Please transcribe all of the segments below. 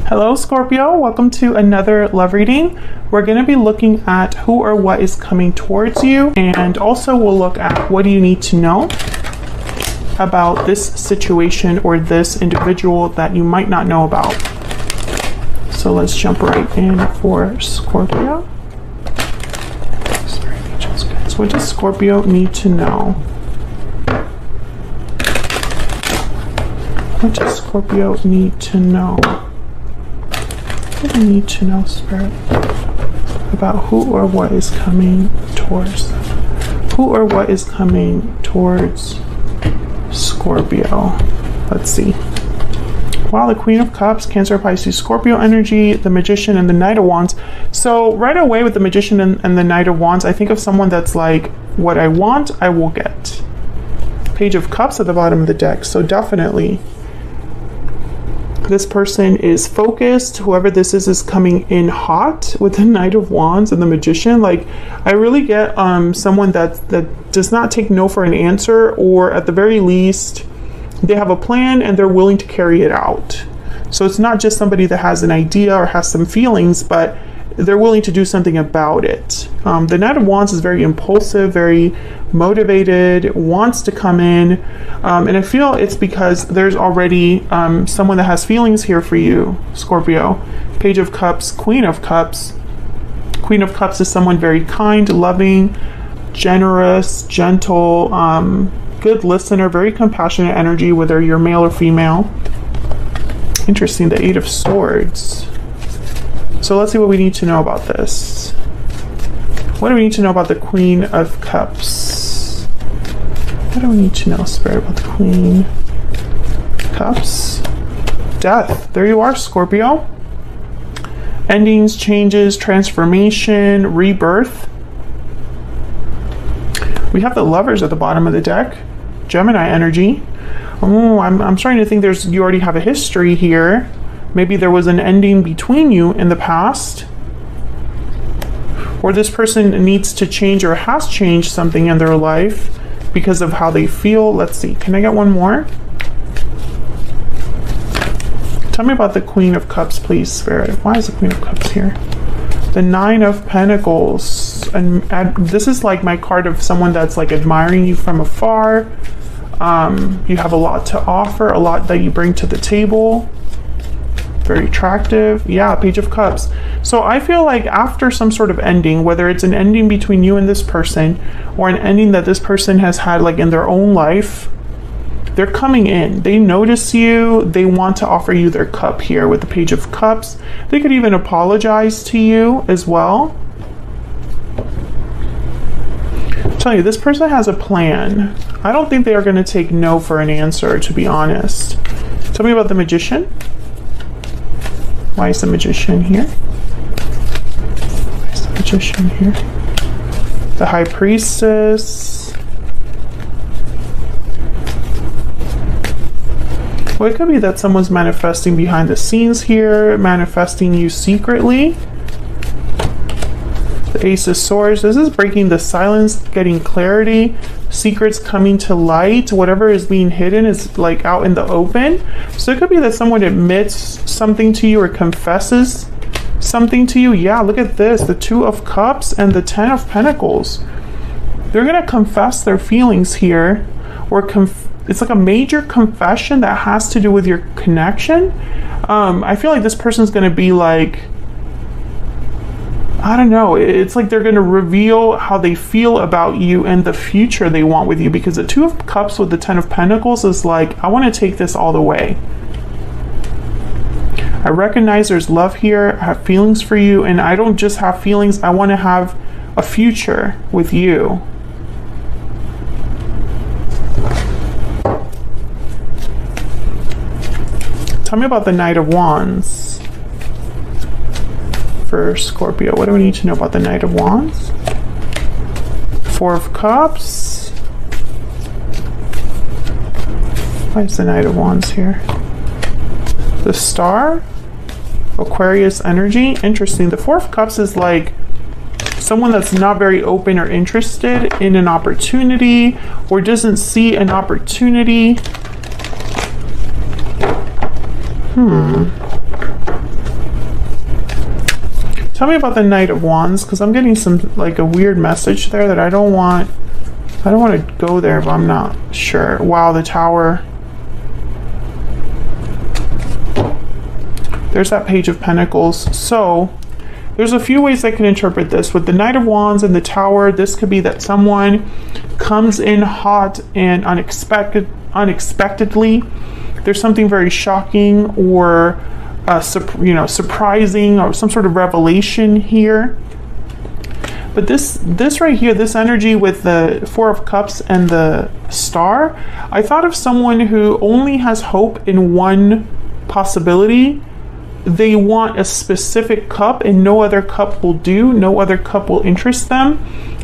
Hello Scorpio, welcome to another love reading. We're going to be looking at who or what is coming towards you, and also we'll look at what do you need to know about this situation or this individual that you might not know about. So let's jump right in for Scorpio. So what does Scorpio need to know? What does Scorpio need to know? What do you need to know, Spirit, about who or what is coming towards them? Who or what is coming towards Scorpio? Let's see. Wow, the Queen of Cups, Cancer, Pisces, Scorpio energy, the Magician, and the Knight of Wands. So right away with the Magician and the Knight of Wands, I think of someone that's like, what I want, I will get. Page of Cups at the bottom of the deck. So definitely this person is focused. Whoever this is coming in hot with the Knight of Wands and the Magician. Like, I really get someone that does not take no for an answer, or at the very least they have a plan and they're willing to carry it out. So it's not just somebody that has an idea or has some feelings, but they're willing to do something about it. The Knight of Wands is very impulsive, very motivated, wants to come in, and I feel it's because there's already someone that has feelings here for you, Scorpio. Page of Cups, Queen of Cups. Queen of Cups is someone very kind, loving, generous, gentle, good listener, very compassionate energy, whether you're male or female. Interesting, the Eight of Swords. So let's see what we need to know about this. What do we need to know about the Queen of Cups? What do we need to know, Spirit, about the Queen of Cups? Death. There you are, Scorpio. Endings, changes, transformation, rebirth. We have the Lovers at the bottom of the deck. Gemini energy. Oh, I'm starting to think you already have a history here. Maybe there was an ending between you in the past, or this person needs to change or has changed something in their life because of how they feel. Let's see. Can I get one more? Tell me about the Queen of Cups, please, Spirit. Why is the Queen of Cups here? The Nine of Pentacles. And this is like my card of someone that's like admiring you from afar. You have a lot to offer, a lot that you bring to the table. Very attractive. Yeah, Page of Cups. So I feel like after some sort of ending, whether it's an ending between you and this person, or an ending that this person has had like in their own life, they're coming in. They notice you. They want to offer you their cup here with the Page of Cups. They could even apologize to you as well. I'm telling you, this person has a plan. I don't think they are going to take no for an answer, to be honest. Tell me about the Magician. Why is the Magician here? Why is the Magician here? The High Priestess. Well, it could be that someone's manifesting behind the scenes here, manifesting you secretly. The Ace of Swords. This is breaking the silence, getting clarity, secrets coming to light. Whatever is being hidden is like out in the open. So it could be that someone admits something to you or confesses something to you. Yeah, look at this. The Two of Cups and the Ten of Pentacles. They're going to confess their feelings here, or it's like a major confession that has to do with your connection. I feel like this person's going to be like, I don't know, it's like they're going to reveal how they feel about you and the future they want with you, because the Two of Cups with the Ten of Pentacles is like, I want to take this all the way. I recognize there's love here. I have feelings for you, and I don't just have feelings, I want to have a future with you. Tell me about the Knight of Wands. For Scorpio, what do we need to know about the Knight of Wands? Four of Cups. Why is the Knight of Wands here? The Star. Aquarius energy. Interesting. The Four of Cups is like someone that's not very open or interested in an opportunity, or doesn't see an opportunity. Tell me about the Knight of Wands, because I'm getting some, like, a weird message there that I don't want to go there, but I'm not sure. Wow, the Tower. There's that Page of Pentacles. So there's a few ways I can interpret this. With the Knight of Wands and the Tower, this could be that someone comes in hot and unexpectedly. There's something very shocking or surprising, or some sort of revelation here. But this right here, this energy with the Four of Cups and the Star, I thought of someone who only has hope in one possibility. They want a specific cup and no other cup will do, no other cup will interest them.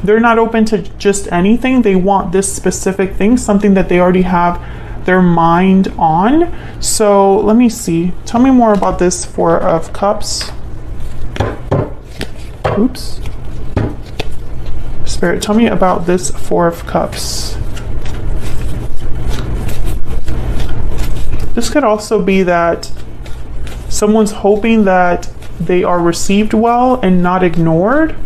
They're not open to just anything. They want this specific thing, something that they already have their mind on. So let me see. Tell me more about this Four of Cups. Oops. Spirit, tell me about this Four of Cups. This could also be that someone's hoping that they are received well and not ignored.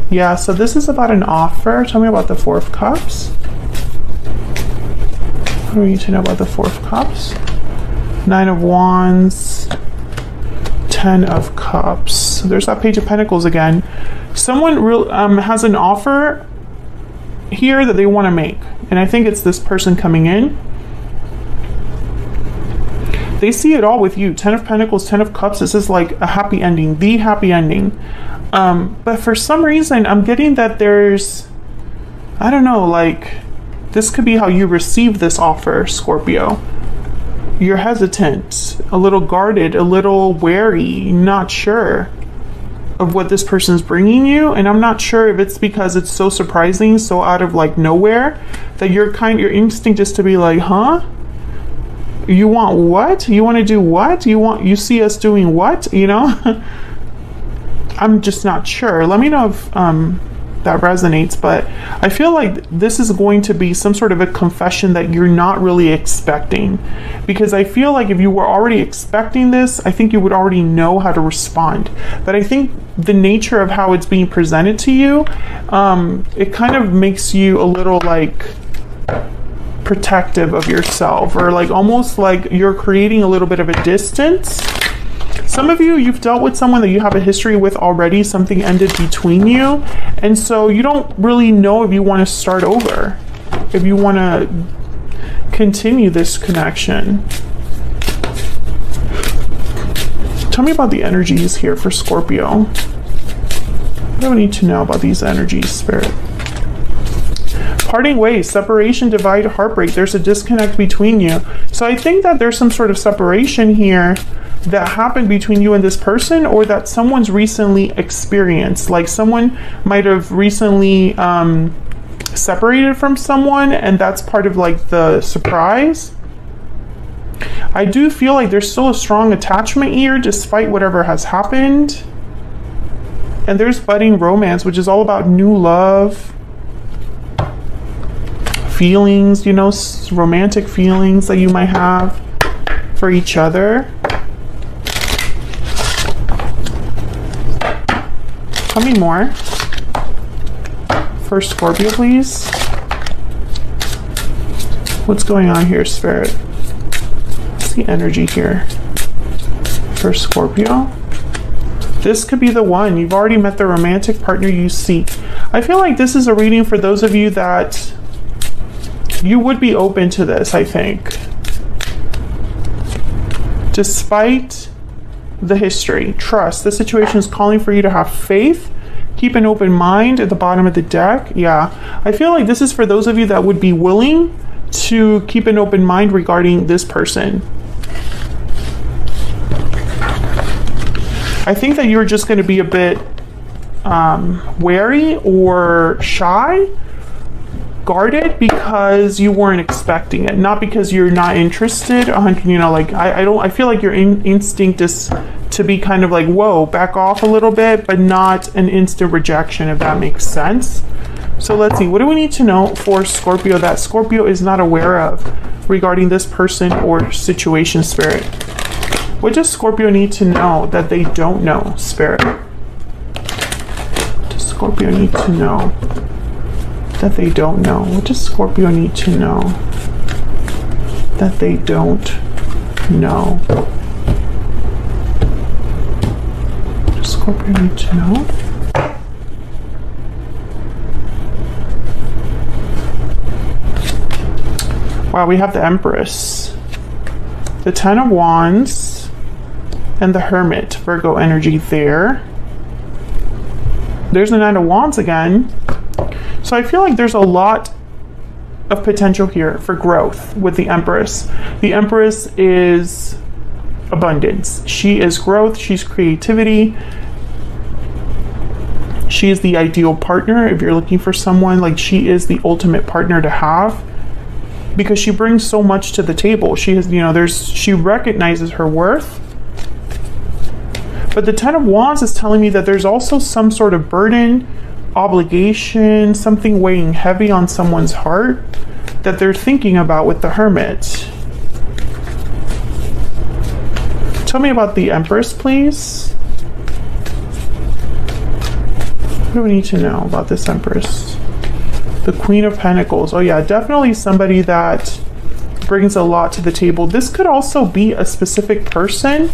Yeah, so this is about an offer. Tell me about the Four of Cups. What do we need to know about the Four of Cups? Nine of Wands, Ten of Cups. There's that Page of Pentacles again. Someone has an offer here that they want to make, and I think it's this person coming in. They see it all with you. Ten of Pentacles, Ten of Cups. This is like a happy ending, the happy ending. But for some reason, I'm getting that there's, I don't know, like, this could be how you receive this offer, Scorpio. You're hesitant, a little guarded, a little wary, not sure of what this person's bringing you. And I'm not sure if it's because it's so surprising, so out of like nowhere, that your instinct is to be like, huh? You want what? You want to do what? You see us doing what? You know? I'm just not sure. Let me know if that resonates, but I feel like this is going to be some sort of a confession that you're not really expecting, because I feel like if you were already expecting this, I think you would already know how to respond. But I think the nature of how it's being presented to you, it kind of makes you a little like protective of yourself, or like almost like you're creating a little bit of a distance. Some of you, you've dealt with someone that you have a history with already. Something ended between you. And so you don't really know if you want to start over, if you want to continue this connection. Tell me about the energies here for Scorpio. What do I need to know about these energies, Spirit? Parting ways, separation, divide, heartbreak. There's a disconnect between you. So I think that there's some sort of separation here that happened between you and this person, or that someone's recently experienced. Like someone might have recently separated from someone, and that's part of like the surprise. I do feel like there's still a strong attachment here despite whatever has happened. And there's budding romance, which is all about new love, feelings, you know, romantic feelings that you might have for each other. Tell me more for Scorpio, please. What's going on here, Spirit? What's the energy here for Scorpio? This could be the one. You've already met the romantic partner you seek. I feel like this is a reading for those of you that you would be open to this, I think. Despite the history, trust. The situation is calling for you to have faith. Keep an open mind at the bottom of the deck. Yeah, I feel like this is for those of you that would be willing to keep an open mind regarding this person. I think that you're just going to be a bit wary or shy, guarded, because you weren't expecting it, not because you're not interested. You know, like I feel like your instinct is to be kind of like, whoa, back off a little bit, but not an instant rejection, if that makes sense. So let's see, what do we need to know for Scorpio that Scorpio is not aware of regarding this person or situation, Spirit? What does Scorpio need to know that they don't know, Spirit? What does Scorpio need to know that they don't know? What does Scorpio need to know that they don't know? What does Scorpio need to know? Wow, we have the Empress, the Ten of Wands, and the Hermit, Virgo energy there. There's the Nine of Wands again. So I feel like there's a lot of potential here for growth with the Empress. The Empress is abundance. She is growth. She's creativity. She is the ideal partner. If you're looking for someone, like, she is the ultimate partner to have, because she brings so much to the table. She has, you know, she recognizes her worth. But the Ten of Wands is telling me that there's also some sort of burden, obligation, something weighing heavy on someone's heart that they're thinking about with the Hermit. Tell me about the Empress, please. What do we need to know about this Empress? The Queen of Pentacles. Oh yeah, definitely somebody that brings a lot to the table. This could also be a specific person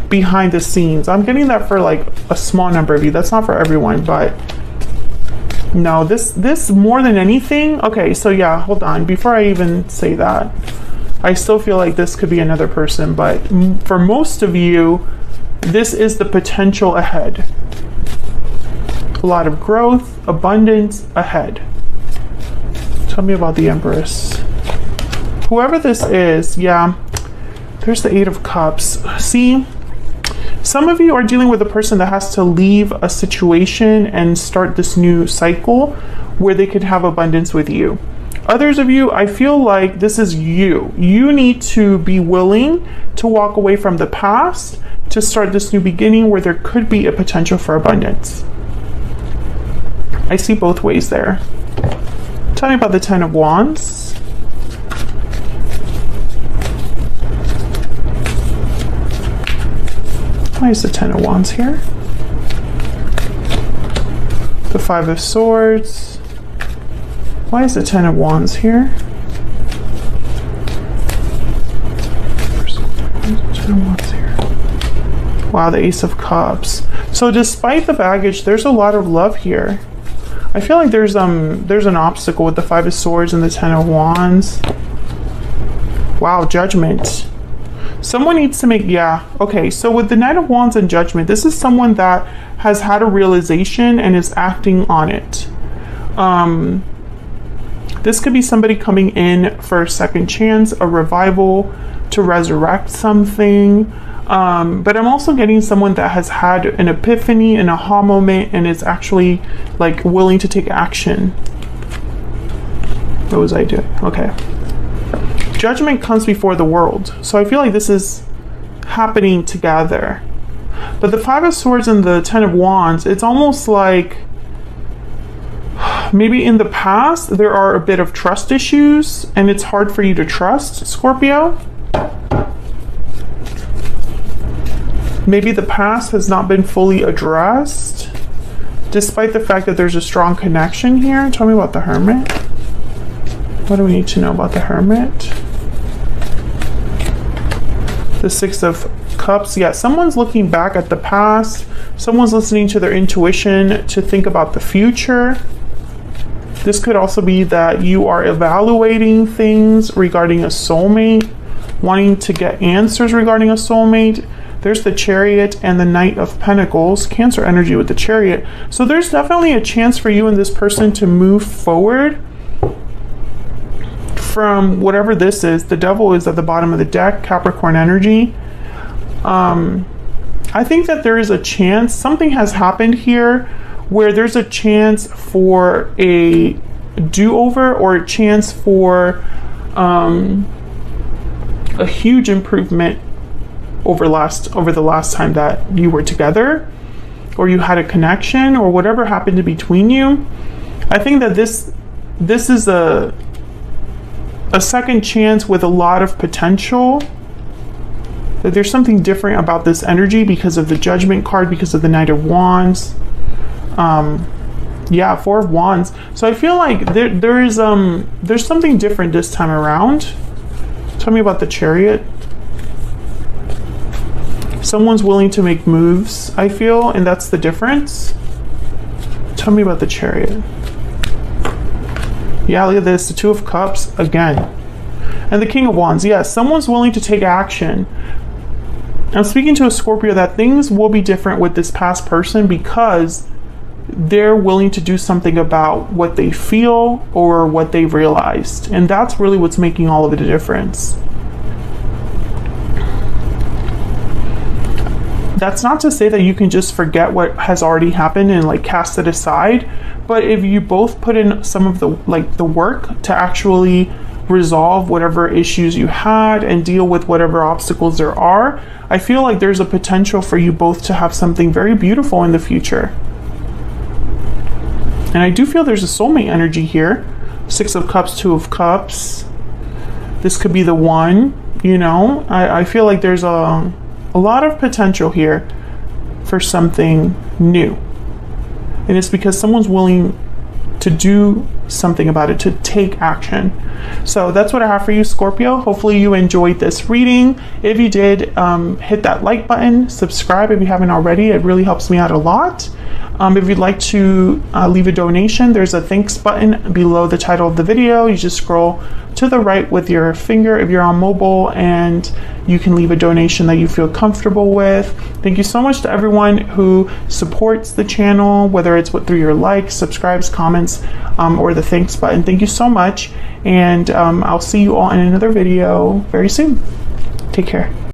behind the scenes. I'm getting that for like a small number of you. That's not for everyone, but no, this more than anything. Okay, so yeah, hold on. Before I even say that, I still feel like this could be another person, but for most of you, this is the potential ahead. A lot of growth, abundance ahead. Tell me about the Empress. Whoever this is, yeah, there's the Eight of Cups. See, some of you are dealing with a person that has to leave a situation and start this new cycle where they could have abundance with you. Others of you, I feel like this is you. You need to be willing to walk away from the past to start this new beginning where there could be a potential for abundance. I see both ways there. Tell me about the Ten of Wands. Why is the Ten of Wands here? The Five of Swords. Why is the Ten of Wands here? Why is the Ten of Wands here? Wow, the Ace of Cups. So despite the baggage, there's a lot of love here. I feel like there's an obstacle with the Five of Swords and the Ten of Wands. Wow, Judgment. Someone needs to make, yeah, okay, so with the Knight of Wands and Judgment, this is someone that has had a realization and is acting on it. This could be somebody coming in for a second chance, a revival, to resurrect something. But I'm also getting someone that has had an epiphany, an aha moment, and is actually like willing to take action. What was I doing? Okay. Judgment comes before the world. So I feel like this is happening together. But the Five of Swords and the Ten of Wands, it's almost like maybe in the past there are a bit of trust issues and it's hard for you to trust, Scorpio. Maybe the past has not been fully addressed, despite the fact that there's a strong connection here. Tell me about the Hermit. What do we need to know about the Hermit? The Six of Cups. Yeah, someone's looking back at the past. Someone's listening to their intuition to think about the future. This could also be that you are evaluating things regarding a soulmate, wanting to get answers regarding a soulmate. There's the Chariot and the Knight of Pentacles, Cancer energy with the Chariot. So there's definitely a chance for you and this person to move forward from whatever this is. The Devil is at the bottom of the deck, Capricorn energy. I think that there is a chance, something has happened here where there's a chance for a do-over or a chance for a huge improvement over the last time that you were together or you had a connection or whatever happened in between you. I think that this is a second chance with a lot of potential that there's something different about this energy because of the Judgment card, because of the Knight of Wands. Yeah, Four of Wands. So I feel like there's something different this time around. Tell me about the Chariot. Someone's willing to make moves, I feel, and that's the difference. Tell me about the Chariot. Yeah, look at this, the Two of Cups again. And the King of Wands. Yes, someone's willing to take action. I'm speaking to a Scorpio that things will be different with this past person because they're willing to do something about what they feel or what they've realized. And that's really what's making all of the difference. That's not to say that you can just forget what has already happened and like cast it aside. But if you both put in some of the work to actually resolve whatever issues you had and deal with whatever obstacles there are, I feel like there's a potential for you both to have something very beautiful in the future. And I do feel there's a soulmate energy here. Six of Cups, Two of Cups. This could be the one, you know. I feel like there's a lot of potential here for something new. And it's because someone's willing to do something about it, to take action. So that's what I have for you, Scorpio. Hopefully you enjoyed this reading. If you did, hit that like button, subscribe if you haven't already. It really helps me out a lot. If you'd like to leave a donation, there's a thanks button below the title of the video. You just scroll to the right with your finger if you're on mobile, and you can leave a donation that you feel comfortable with. Thank you so much to everyone who supports the channel, whether it's through your likes, subscribes, comments, or the thanks button. Thank you so much, and I'll see you all in another video very soon. Take care.